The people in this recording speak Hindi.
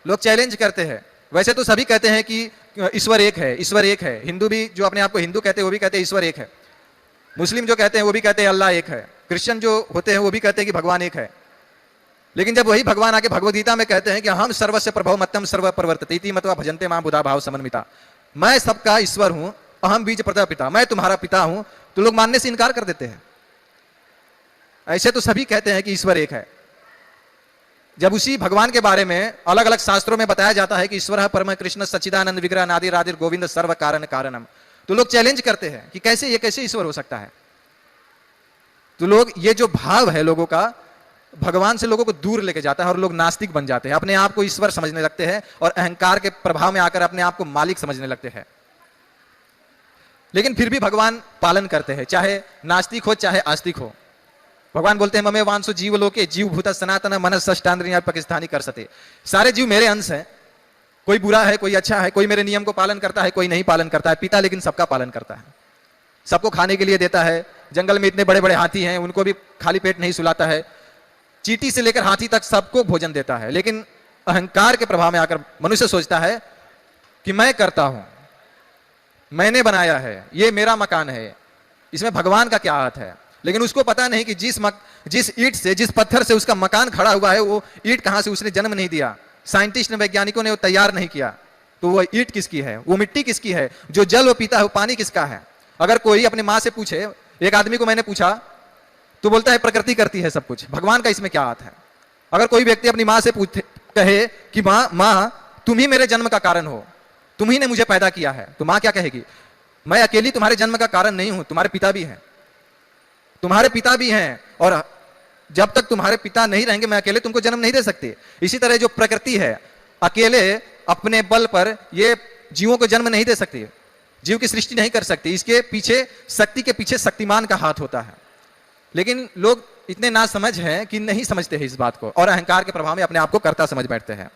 लोग चैलेंज करते हैं। वैसे तो सभी कहते हैं कि ईश्वर एक है, ईश्वर एक है। हिंदू भी जो अपने आप को हिंदू कहते हैं वो भी कहते हैं ईश्वर एक है। मुस्लिम जो कहते हैं वो भी कहते हैं अल्लाह एक है। क्रिश्चियन जो होते हैं वो भी कहते हैं कि भगवान एक है। लेकिन जब वही भगवान आके भगवद गीता में कहते हैं कि हम सर्वस्य प्रभव मत्यम सर्व प्रवर्तते इति मत्वा भजन्ते मां बुधा भाव समन्विता, मैं सबका ईश्वर हूं, अहम बीज प्रजा पिता, मैं तुम्हारा पिता हूं, तो लोग मानने से इनकार कर देते हैं। ऐसे तो सभी कहते हैं कि ईश्वर एक है। जब उसी भगवान के बारे में अलग अलग शास्त्रों में बताया जाता है कि ईश्वर परम कृष्ण सच्चिदानंद विग्रह नादि राधिर गोविंद सर्व कारण कारणम, तो लोग चैलेंज करते हैं कि कैसे ईश्वर हो सकता है। तो लोग, ये जो भाव है लोगों का, भगवान से लोगों को दूर लेके जाता है और लोग नास्तिक बन जाते हैं, अपने आप को ईश्वर समझने लगते हैं और अहंकार के प्रभाव में आकर अपने आप को मालिक समझने लगते हैं। लेकिन फिर भी भगवान पालन करते हैं, चाहे नास्तिक हो चाहे आस्तिक हो। भगवान बोलते हैं ममे वांसो जीव लोके जीव भूत सनातन मन षष्टांद्रिय पाकिस्तानी कर सके, सारे जीव मेरे अंश हैं, कोई बुरा है कोई अच्छा है, कोई मेरे नियम को पालन करता है कोई नहीं पालन करता है। पिता लेकिन सबका पालन करता है, सबको खाने के लिए देता है। जंगल में इतने बड़े बड़े हाथी हैं, उनको भी खाली पेट नहीं सुलाता है। चींटी से लेकर हाथी तक सबको भोजन देता है। लेकिन अहंकार के प्रभाव में आकर मनुष्य सोचता है कि मैं करता हूं, मैंने बनाया है, ये मेरा मकान है, इसमें भगवान का क्या हाथ है। लेकिन उसको पता नहीं कि जिस ईंट से, जिस पत्थर से उसका मकान खड़ा हुआ है, वो ईंट कहां से उसने जन्म नहीं दिया, साइंटिस्ट ने, वैज्ञानिकों ने वो तैयार नहीं किया। तो वो ईंट किसकी है, वो मिट्टी किसकी है, जो जल वो पीता है वो पानी किसका है। अगर कोई अपनी माँ से पूछे, एक आदमी को मैंने पूछा तो बोलता है प्रकृति करती है सब कुछ, भगवान का इसमें क्या हाथ है। अगर कोई व्यक्ति अपनी माँ से पूछे, कहे कि माँ तुम ही मेरे जन्म का कारण हो, तुम ही ने मुझे पैदा किया है, तो माँ क्या कहेगी, मैं अकेली तुम्हारे जन्म का कारण नहीं हूं, तुम्हारे पिता भी हैं, तुम्हारे पिता भी हैं, और जब तक तुम्हारे पिता नहीं रहेंगे मैं अकेले तुमको जन्म नहीं दे सकती। इसी तरह जो प्रकृति है, अकेले अपने बल पर ये जीवों को जन्म नहीं दे सकती, जीव की सृष्टि नहीं कर सकती। इसके पीछे, शक्ति के पीछे शक्तिमान का हाथ होता है। लेकिन लोग इतने नासमझ हैं कि नहीं समझते हैं इस बात को और अहंकार के प्रभाव में अपने आप को कर्ता समझ बैठते हैं।